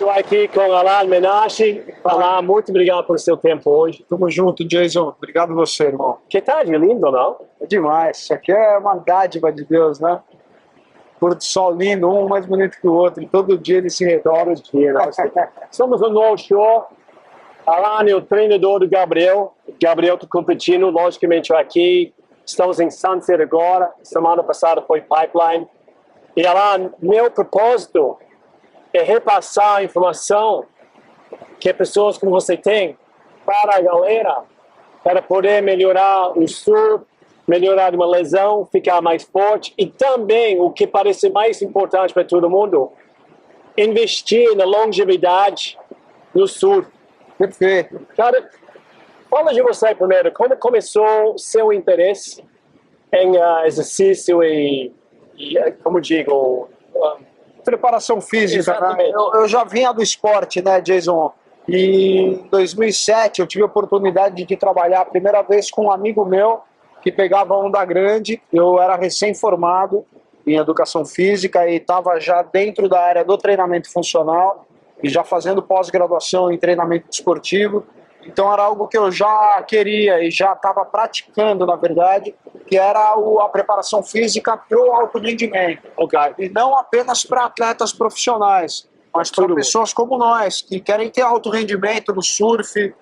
Estou aqui com Alan Menashe. Alan, muito obrigado pelo seu tempo hoje. Tamo junto, Jason. Obrigado você, irmão. Que tarde lindo, não? É demais. Isso aqui é uma dádiva de Deus, né? Pôr do sol lindo, um mais bonito que o outro. E todo dia ele se redora. Somos um novo show. Alan é o treinador do Gabriel. Gabriel está competindo, logicamente, aqui. Estamos em Sunset agora. Semana passada foi Pipeline. E Alan, meu propósito é repassar a informação que pessoas como você tem para a galera, para poder melhorar o surf, melhorar uma lesão, ficar mais forte e também, o que parece mais importante para todo mundo, investir na longevidade no surf. Perfeito. Cara, fala de você primeiro, como começou seu interesse em exercício e como digo... preparação física, né? Eu já vinha do esporte, né, Jason? E em 2007 eu tive a oportunidade de trabalhar a primeira vez com um amigo meu que pegava onda grande. Eu era recém-formado em educação física e estava já dentro da área do treinamento funcional e já fazendo pós-graduação em treinamento esportivo. Então era algo que eu já queria e já estava praticando, na verdade, que era a preparação física para o alto rendimento. Okay. E não apenas para atletas profissionais, mas para pessoas como nós, que querem ter alto rendimento no surf,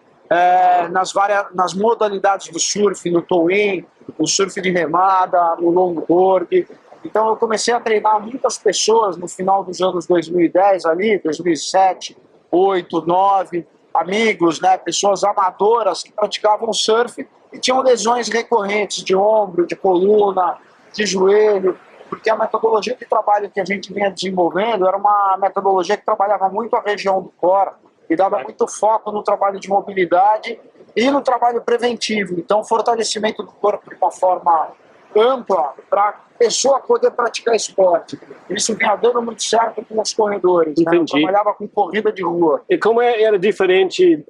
nas modalidades do surf, no tow-in, no surf de remada, no longboard. Então eu comecei a treinar muitas pessoas no final dos anos 2010, ali, 2007, 2008, 2009, amigos, né, pessoas amadoras que praticavam surf e tinham lesões recorrentes de ombro, de coluna, de joelho, porque a metodologia de trabalho que a gente vinha desenvolvendo era uma metodologia que trabalhava muito a região do core e dava muito foco no trabalho de mobilidade e no trabalho preventivo. Então, fortalecimento do corpo de uma forma ampla para a pessoa poder praticar esporte. Isso vinha dando muito certo com os corredores. Né? Eu trabalhava com corrida de rua. E como era diferente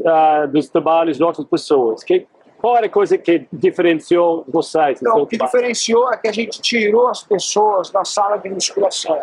dos trabalhos de outras pessoas? Qual era a coisa que diferenciou vocês? Então, o que diferenciou é que a gente tirou as pessoas da sala de musculação,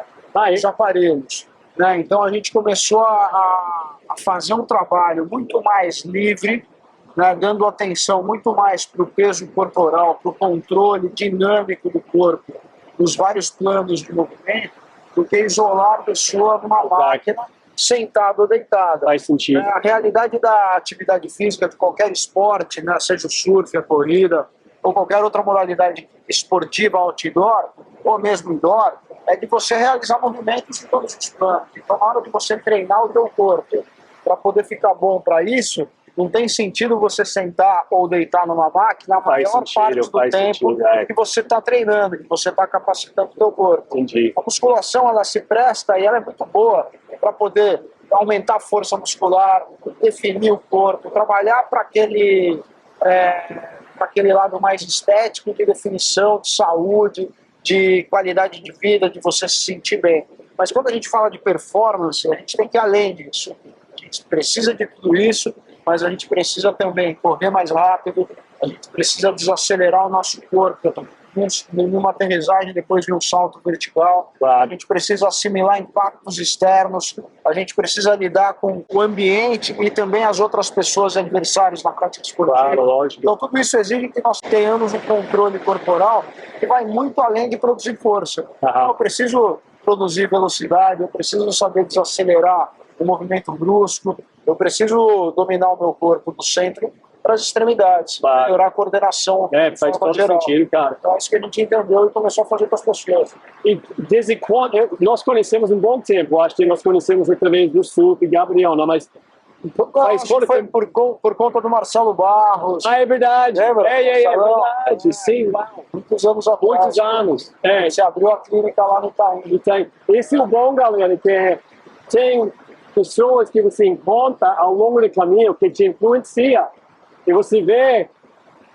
os aparelhos. Né? Então, a gente começou a fazer um trabalho muito mais livre, né, dando atenção muito mais para o peso corporal, para o controle dinâmico do corpo, nos vários planos de movimento, do que isolar a pessoa numa máquina, sentada ou deitada. Faz sentido. A realidade da atividade física de qualquer esporte, né, seja o surf, a corrida, ou qualquer outra modalidade esportiva outdoor, ou mesmo indoor, é de você realizar movimentos em todos os planos. Então, na hora de você treinar o teu corpo, para poder ficar bom para isso, não tem sentido você sentar ou deitar numa máquina a maior parte do tempo que você está treinando, que você está capacitando o teu corpo. Entendi. A musculação, ela se presta e ela é muito boa para poder aumentar a força muscular, definir o corpo, trabalhar para aquele lado mais estético, de definição, de saúde, de qualidade de vida, de você se sentir bem. Mas quando a gente fala de performance, a gente tem que ir além disso. A gente precisa de tudo isso, mas a gente precisa também correr mais rápido, a gente precisa desacelerar o nosso corpo, numa aterrissagem depois de um salto vertical, a gente precisa assimilar impactos externos, a gente precisa lidar com o ambiente e também as outras pessoas adversárias na prática esportiva. Claro, lógico. Então tudo isso exige que nós tenhamos um controle corporal que vai muito além de produzir força. Então, eu preciso produzir velocidade, eu preciso saber desacelerar o movimento brusco, eu preciso dominar o meu corpo do centro para as extremidades, melhorar a coordenação. Faz todo sentido, cara. Então é isso que a gente entendeu e começou a fazer com as pessoas. E desde quando nós conhecemos um bom tempo, acho que nós conhecemos através do surf e Gabriel, não, mas foi por conta do Marcelo Barros. É verdade. Lembra? É verdade. Sim, uau. Muitos anos atrás. Muitos anos. Você abriu a clínica lá no Itaim. Esse é o bom, galera, que tem pessoas que você encontra ao longo do caminho que te influencia. E você vê,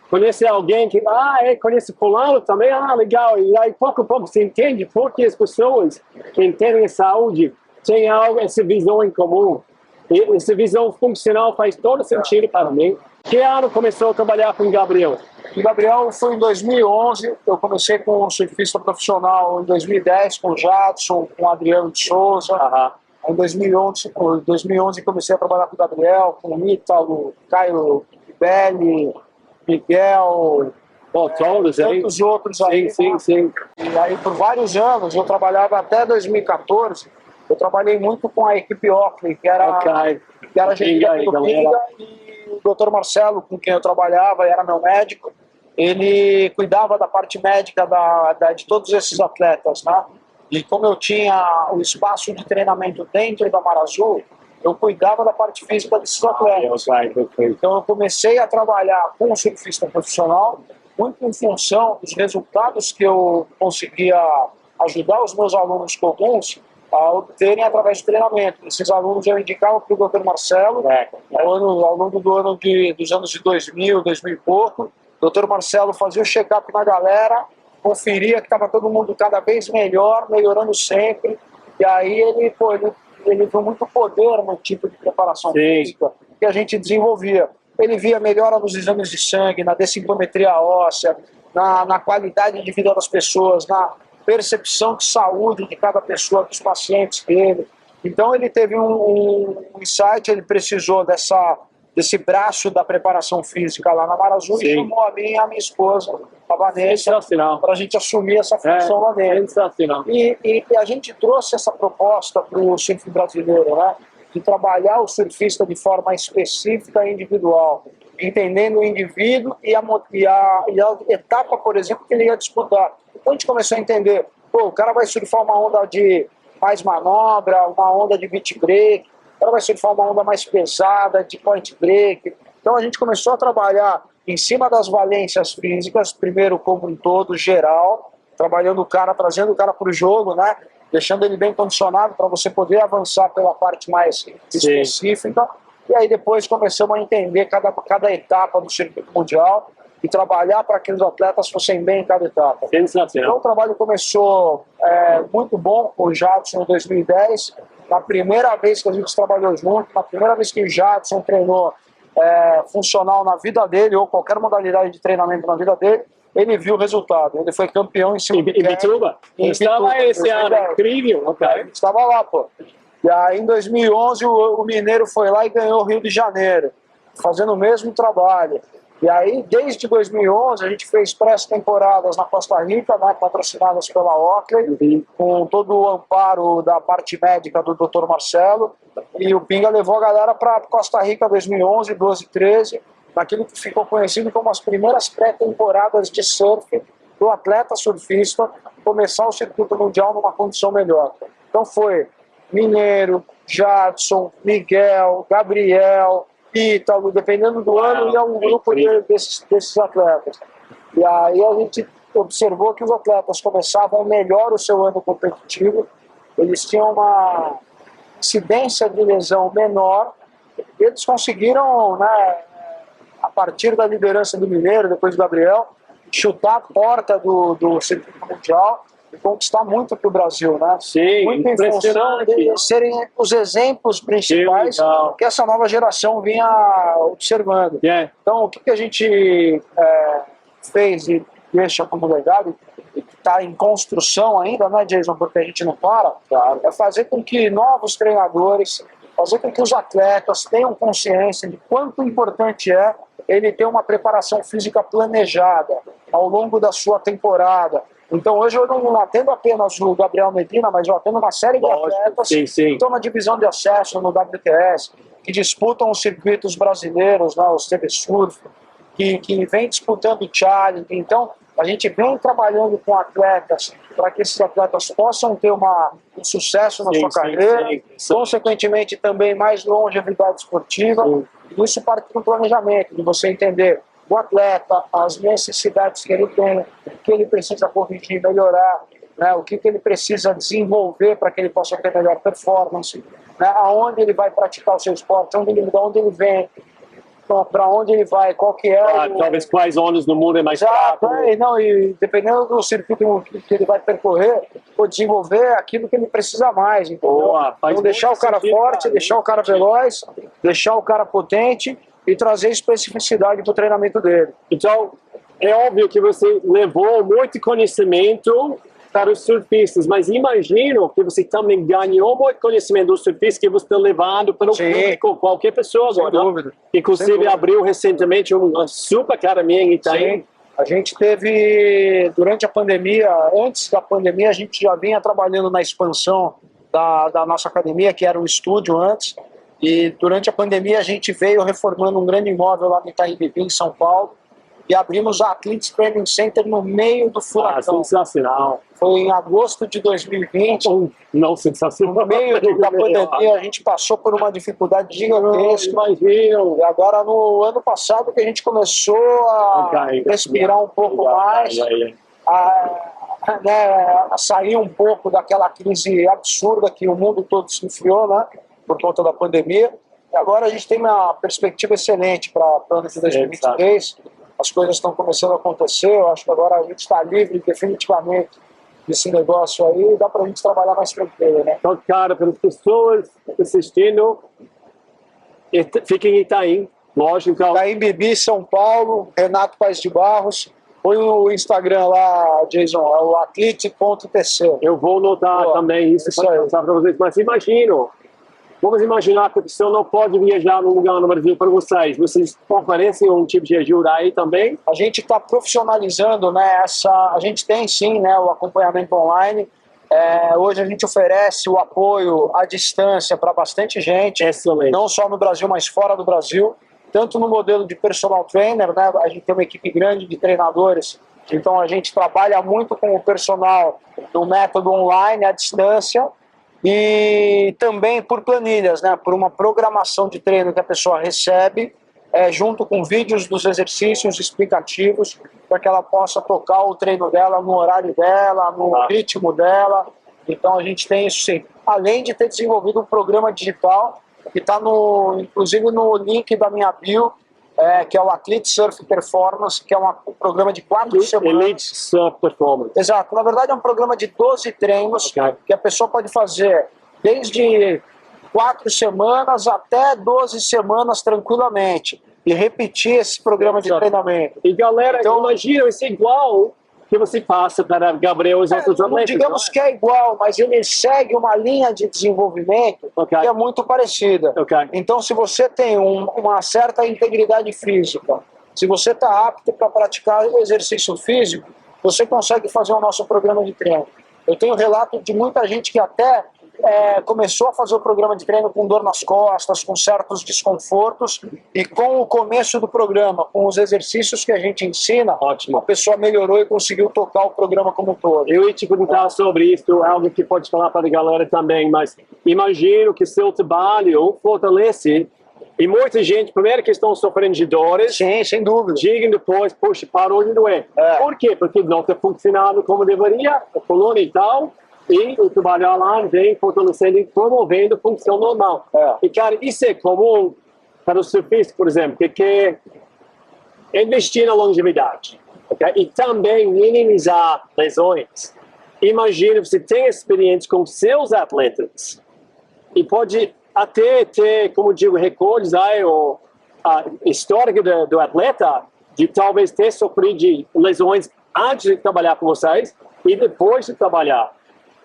conhece alguém que, conhece fulano também, legal. E aí, pouco a pouco, você entende por que as pessoas que entendem a saúde têm essa visão em comum. E essa visão funcional faz todo sentido para mim. Que ano começou a trabalhar com o Gabriel? O Gabriel foi em 2011, eu comecei com um surfista profissional em 2010, com o Jadson, com o Adriano de Souza. Em 2011 comecei a trabalhar com o Gabriel, com o Ítalo, Caio Belli, Miguel, Todos, hein? tantos outros aí. Sim. E aí por vários anos, eu trabalhava até 2014, eu trabalhei muito com a equipe Oakley, que era gerida pelo Pinga, e o Dr. Marcelo, com quem eu trabalhava, era meu médico, ele cuidava da parte médica de todos esses atletas, né? E como eu tinha o espaço de treinamento dentro da Mar Azul, eu cuidava da parte física desses atletas. Então eu comecei a trabalhar com o surfista profissional, muito em função dos resultados que eu conseguia ajudar os meus alunos comuns a obterem através de treinamento. Esses alunos eu indicava para o Dr. Marcelo, ao longo dos anos de 2000 e pouco. O Dr. Marcelo fazia o check-up na galera, conferia que estava todo mundo cada vez melhor, melhorando sempre. E aí ele viu muito poder no tipo de preparação física que a gente desenvolvia. Ele via melhora nos exames de sangue, na densitometria óssea, na qualidade de vida das pessoas, na percepção de saúde de cada pessoa, dos pacientes dele. Então ele teve um insight, ele precisou desse braço da preparação física lá na Mar Azul e chamou a mim e a minha esposa, a Vanessa, para a gente assumir essa função lá dentro. E a gente trouxe essa proposta para o surf brasileiro, né? De trabalhar o surfista de forma específica e individual, entendendo o indivíduo e a etapa, por exemplo, que ele ia disputar. Então a gente começou a entender, o cara vai surfar uma onda de mais manobra, uma onda de beach break, o cara vai surfar uma onda mais pesada, de point break. Então a gente começou a trabalhar em cima das valências físicas, primeiro como um todo, geral, trabalhando o cara, trazendo o cara para o jogo, né? Deixando ele bem condicionado para você poder avançar pela parte mais específica. E aí depois começamos a entender cada etapa do circuito mundial e trabalhar para que os atletas fossem bem em cada etapa. Então o trabalho começou muito bom com o Jadson em 2010. Na primeira vez que a gente trabalhou junto, na primeira vez que o Jadson treinou funcional na vida dele, ou qualquer modalidade de treinamento na vida dele, ele viu o resultado. Ele foi campeão em cima do Bituba. Estava esse ano, incrível. Estava lá, pô. E aí em 2011 o Mineiro foi lá e ganhou o Rio de Janeiro, fazendo o mesmo trabalho. E aí desde 2011 a gente fez pré-temporadas na Costa Rica, né, patrocinadas pela Oakley, com todo o amparo da parte médica do Dr. Marcelo. E o Pinga levou a galera para Costa Rica 2011, 12 e 13, naquilo que ficou conhecido como as primeiras pré-temporadas de surf do atleta surfista começar o circuito mundial numa condição melhor. Então foi Mineiro, Jadson, Miguel, Gabriel, Ítalo, dependendo do ano, ia um grupo desses atletas. E aí a gente observou que os atletas começavam melhor o seu ano competitivo, eles tinham uma incidência de lesão menor, e eles conseguiram, né, a partir da liderança do Mineiro, depois do Gabriel, chutar a porta do circuito mundial e conquistar muito para o Brasil, né? Sim, muito em função de serem os exemplos principais que essa nova geração vinha observando. Então, o que a gente fez e deixa como legado, e que está em construção ainda, né, Jason, porque a gente não para, é fazer com que novos treinadores, fazer com que os atletas tenham consciência de quanto importante é ele ter uma preparação física planejada ao longo da sua temporada. Então hoje eu não atendo apenas o Gabriel Medina, mas eu atendo uma série de atletas que estão na divisão de acesso no WTS, que disputam os circuitos brasileiros, né, os TV Surf, que vem disputando o Challenge. Então a gente vem trabalhando com atletas para que esses atletas possam ter um sucesso na sua carreira, consequentemente também mais longevidade esportiva. Isso parte do planejamento, de você entender o atleta, as necessidades que ele tem, o que ele precisa corrigir, melhorar, né, o que ele precisa desenvolver para que ele possa ter melhor performance, né, aonde ele vai praticar o seu esporte, de onde ele vem, para onde ele vai, qual que é talvez quais ondas no mundo é mais fraco. E dependendo do circuito que ele vai percorrer, vou desenvolver aquilo que ele precisa mais. Então deixar o cara forte, deixar o cara veloz, deixar o cara potente e trazer especificidade para o treinamento dele. Então, é óbvio que você levou muito conhecimento para os surfistas, mas imagino que você também ganhou muito conhecimento dos surfistas que você está levando para o público, qualquer pessoa agora. Sem dúvida. Inclusive, Sem dúvida. abriu recentemente uma super academia em Itaim. Sim. A gente teve, durante a pandemia, antes da pandemia, a gente já vinha trabalhando na expansão da nossa academia, que era um estúdio antes, e durante a pandemia a gente veio reformando um grande imóvel lá no Itaim Bibi, em São Paulo, e abrimos a Athletes Training Center no meio do furacão. Sensacional. Foi em agosto de 2020. Não, sensacional. No meio da pandemia, a gente passou por uma dificuldade gigantesca. Imagino. E agora, no ano passado, que a gente começou a respirar um pouco mais, a sair um pouco daquela crise absurda que o mundo todo se enfiou, né, por conta da pandemia. E agora a gente tem uma perspectiva excelente para o ano de 2023. As coisas estão começando a acontecer. Eu acho que agora a gente está livre definitivamente desse negócio aí, e dá para a gente trabalhar mais tranquilo, né? Então, cara, para as pessoas assistindo, fiquem em Itaim, lógico. Então, Itaim Bibi, São Paulo, Renato Paes de Barros. Põe o Instagram lá, Jason, é o atlete.tc. eu vou notar também isso para passar para vocês. Mas imagino, vamos imaginar que a pessoa não pode viajar num lugar no Brasil para vocês. Vocês oferecem um tipo de ajuda aí também? A gente está profissionalizando, né, a gente tem sim, né, o acompanhamento online. Hoje a gente oferece o apoio à distância para bastante gente. Excelente. Não só no Brasil, mas fora do Brasil. Tanto no modelo de personal trainer, né, a gente tem uma equipe grande de treinadores. Então a gente trabalha muito com o personal no método online, à distância. E também por planilhas, né, por uma programação de treino que a pessoa recebe, junto com vídeos dos exercícios explicativos, para que ela possa tocar o treino dela no horário dela, no ritmo dela. Então a gente tem isso sim. Além de ter desenvolvido um programa digital, que está inclusive no link da minha bio, que é o Athlete Surf Performance, que é um programa de 4 semanas. Elite Surf Performance. Exato. Na verdade é um programa de 12 treinos, que a pessoa pode fazer desde 4 semanas até 12 semanas tranquilamente. E repetir esse programa de treinamento. E galera, então, imagina, isso é igual que você passa para Gabriel e os outros atletas. Digamos que é igual, mas ele segue uma linha de desenvolvimento que é muito parecida. Então, se você tem uma certa integridade física, se você está apto para praticar exercício físico, você consegue fazer o nosso programa de treino. Eu tenho relato de muita gente que até começou a fazer o programa de treino com dor nas costas, com certos desconfortos, e com o começo do programa, com os exercícios que a gente ensina, a pessoa melhorou e conseguiu tocar o programa como um todo. Eu ia te perguntar sobre isso, algo que pode falar para a galera também, mas imagino que seu trabalho fortalece, e muita gente, primeiro que estão sofrendo de dores, sim, sem dúvida, chegam depois, poxa, parou de doer. Por quê? Porque não está funcionando como deveria, a coluna e tal, e o trabalho lá vem fortalecendo e promovendo a função normal. E, cara, isso é comum para o surfista, por exemplo, que quer investir na longevidade, e também minimizar lesões. Imagina, você tem experiência com seus atletas e pode até ter, como digo, recordes aí, a história do atleta de talvez ter sofrido de lesões antes de trabalhar com vocês e depois de trabalhar,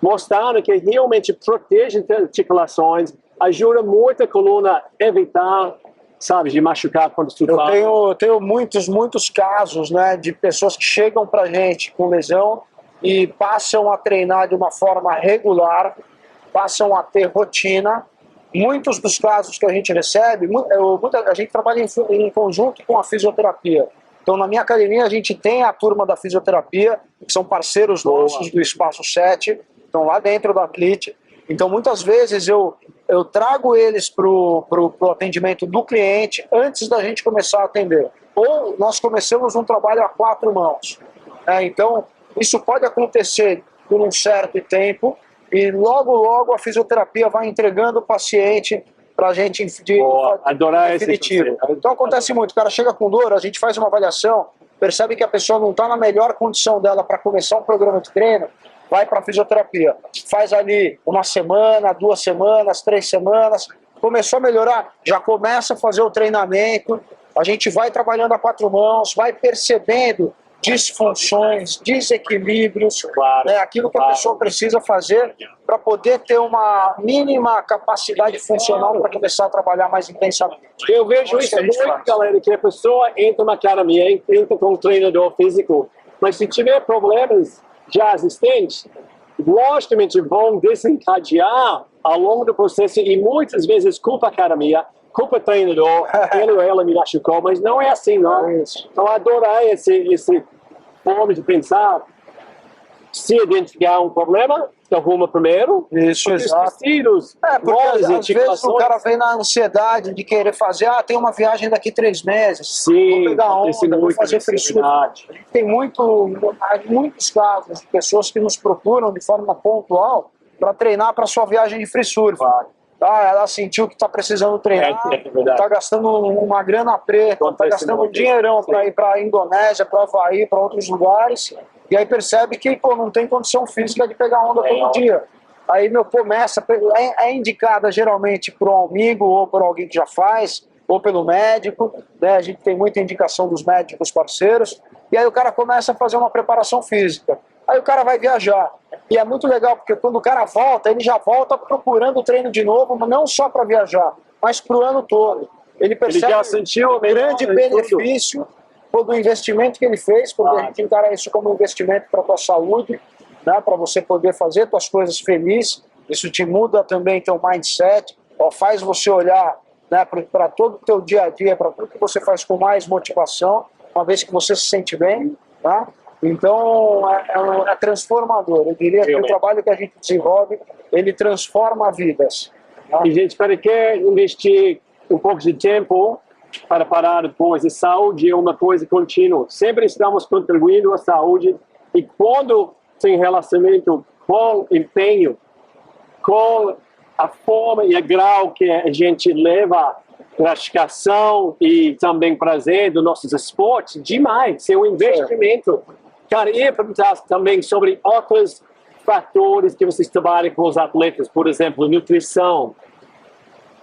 mostrando que realmente protege as articulações, ajuda muito a coluna a evitar, sabe, de machucar quando surfar. Eu tenho muitos casos, né, de pessoas que chegam pra gente com lesão e passam a treinar de uma forma regular, passam a ter rotina. Muitos dos casos que a gente recebe, a gente trabalha em conjunto com a fisioterapia. Então, na minha academia, a gente tem a turma da fisioterapia, que são parceiros nossos do Espaço 7, estão lá dentro da Athlete. Então, muitas vezes, eu trago eles para o atendimento do cliente antes da gente começar a atender. Ou nós começamos um trabalho a 4 mãos. Então, isso pode acontecer por um certo tempo, e logo a fisioterapia vai entregando o paciente para a gente adorar definitivo. Então acontece muito, o cara chega com dor, a gente faz uma avaliação, percebe que a pessoa não está na melhor condição dela para começar um programa de treino, vai para a fisioterapia, faz ali 1 semana, 2 semanas, 3 semanas, começou a melhorar, já começa a fazer o treinamento, a gente vai trabalhando a 4 mãos, vai percebendo disfunções, desequilíbrios, Claro, né, aquilo que a pessoa precisa fazer para poder ter uma mínima capacidade funcional para começar a trabalhar mais intensamente. Eu vejo Isso isso que a gente muito, faz. galera, que a pessoa entra na academia, entra com um treinador físico, mas se tiver problemas já existentes, logicamente vão desencadear ao longo do processo e muitas vezes culpa a academia, culpa o treinador, ele ou ela me machucou, mas não é assim, não. Então, adorei esse forma de pensar. Se identificar um problema, arruma primeiro. Isso, exato. Porque às vezes o cara vem na ansiedade de querer fazer, tem uma viagem daqui 3 meses, Sim, vou pegar onda, vou fazer free surf. Tem muitos casos de pessoas que nos procuram de forma pontual para treinar para sua viagem de free surf. Claro. Ela sentiu que está precisando treinar, está gastando uma grana preta, está gastando um dinheirão para ir para a Indonésia, para o Havaí, para outros lugares, e aí percebe que não tem condição física de pegar onda todo dia. Aí começa, é indicada geralmente por um amigo ou por alguém que já faz, ou pelo médico, né? A gente tem muita indicação dos médicos parceiros, e aí o cara começa a fazer uma preparação física. Aí o cara vai viajar. E é muito legal, porque quando o cara volta, ele já volta procurando o treino de novo, mas não só para viajar, mas para o ano todo. Ele percebe já sentiu o grande benefício do investimento que ele fez, porque a gente encara isso como um investimento para a tua saúde, né, para você poder fazer tuas coisas felizes. Isso te muda também teu mindset, faz você olhar, né, para todo o teu dia a dia, para tudo que você faz com mais motivação, uma vez que você se sente bem, tá? Então, é transformador. Eu diria que o trabalho que a gente desenvolve, ele transforma vidas. Tá? E, gente, para que investir um pouco de tempo para parar depois? A saúde é uma coisa contínua. Sempre estamos contribuindo à saúde. E quando tem relacionamento com empenho, com a forma e o grau que a gente leva gratificação e também prazer dos nossos esportes, demais. É um investimento. Cara, eu ia perguntar também sobre outros fatores que vocês trabalham com os atletas, por exemplo, nutrição,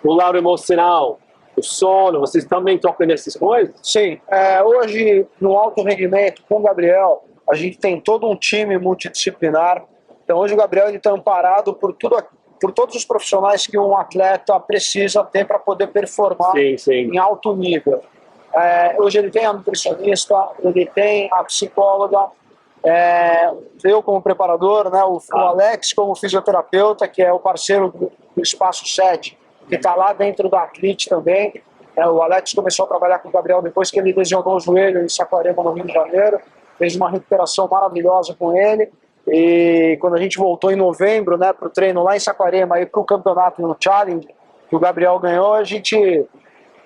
o lado emocional, o sono, vocês também tocam nessas coisas? Sim, hoje no alto rendimento com o Gabriel, a gente tem todo um time multidisciplinar, então hoje o Gabriel está amparado por todos os profissionais que um atleta precisa ter para poder performar em alto nível. Hoje ele tem a nutricionista, ele tem a psicóloga, eu como preparador, né, o Alex como fisioterapeuta, que é o parceiro do Espaço 7, que está lá dentro da Atlete também. O Alex começou a trabalhar com o Gabriel depois que ele lesionou o joelho em Saquarema, no Rio de Janeiro, fez uma recuperação maravilhosa com ele, e quando a gente voltou em novembro, né, para o treino lá em Saquarema e para o campeonato no Challenge, que o Gabriel ganhou, a gente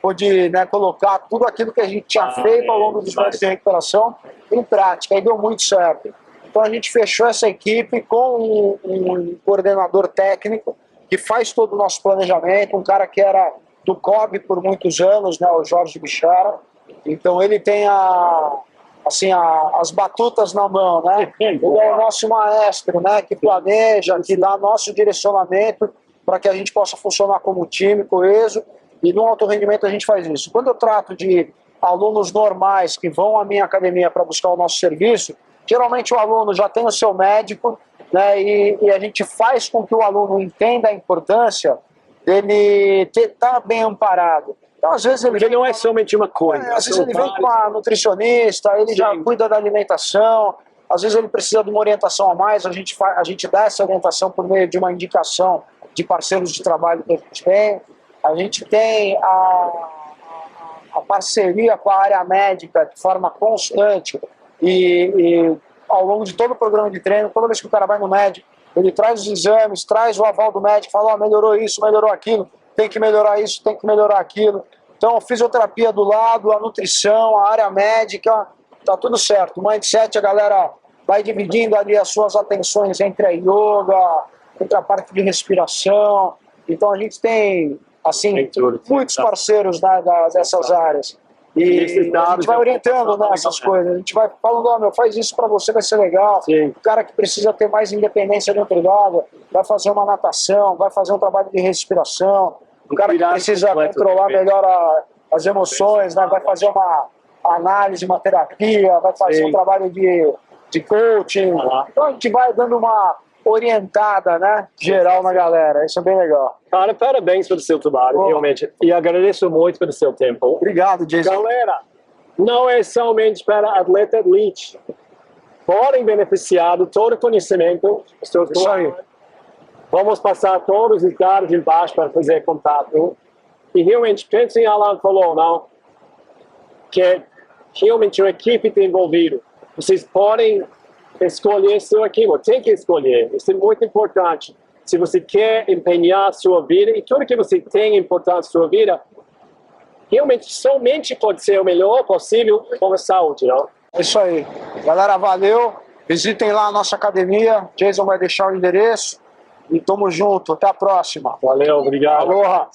pôde, né, colocar tudo aquilo que a gente tinha feito ao longo dos meses de recuperação em prática, e deu muito certo. Então a gente fechou essa equipe com um coordenador técnico que faz todo o nosso planejamento, um cara que era do COB por muitos anos, né, o Jorge Bichara. Então ele tem as batutas na mão, né? Ele é o nosso maestro, né, que planeja, que dá nosso direcionamento para que a gente possa funcionar como time coeso. E no alto rendimento a gente faz isso. Quando eu trato de alunos normais que vão à minha academia para buscar o nosso serviço, geralmente o aluno já tem o seu médico, né, e a gente faz com que o aluno entenda a importância dele estar bem amparado. Então, às vezes Porque não é somente uma coisa. Às vezes ele vem com uma nutricionista, ele já cuida da alimentação, às vezes ele precisa de uma orientação a mais, a gente dá essa orientação por meio de uma indicação de parceiros de trabalho que a gente tem. A gente tem a parceria com a área médica de forma constante e ao longo de todo o programa de treino, toda vez que o cara vai no médico, ele traz os exames, traz o aval do médico, fala, melhorou isso, melhorou aquilo, tem que melhorar isso, tem que melhorar aquilo. Então, a fisioterapia do lado, a nutrição, a área médica, tá tudo certo. O mindset, a galera vai dividindo ali as suas atenções entre a yoga, entre a parte de respiração. Então, a gente tem assim, muitos parceiros, né, dessas áreas. E a gente vai orientando, né, essas coisas. A gente vai falando, faz isso para você, vai ser legal. O cara que precisa ter mais independência dentro d'água vai fazer uma natação, vai fazer um trabalho de respiração. O cara que precisa controlar melhor as emoções, né, vai fazer análise, uma terapia, vai fazer Sim. um trabalho de coaching. Então a gente vai dando uma orientada, né, geral na galera. Isso é bem legal. Cara, parabéns pelo seu trabalho, Bom. realmente. E agradeço muito pelo seu tempo. Obrigado, Jason. Galera, não é somente para atleta elite. Podem beneficiar de todo o conhecimento. Isso aí. Vamos passar todos os dados embaixo para fazer contato. E realmente, pensem em Alan falou, não? Que realmente a equipe está envolvida. Vocês podem escolher sua equipe, tem que escolher. Isso é muito importante. Se você quer empenhar a sua vida e tudo que você tem importante na sua vida, realmente somente pode ser o melhor possível com a saúde, não? É isso aí. Galera, valeu. Visitem lá a nossa academia. Jason vai deixar o endereço. E tamo junto. Até a próxima. Valeu, obrigado. Aloha.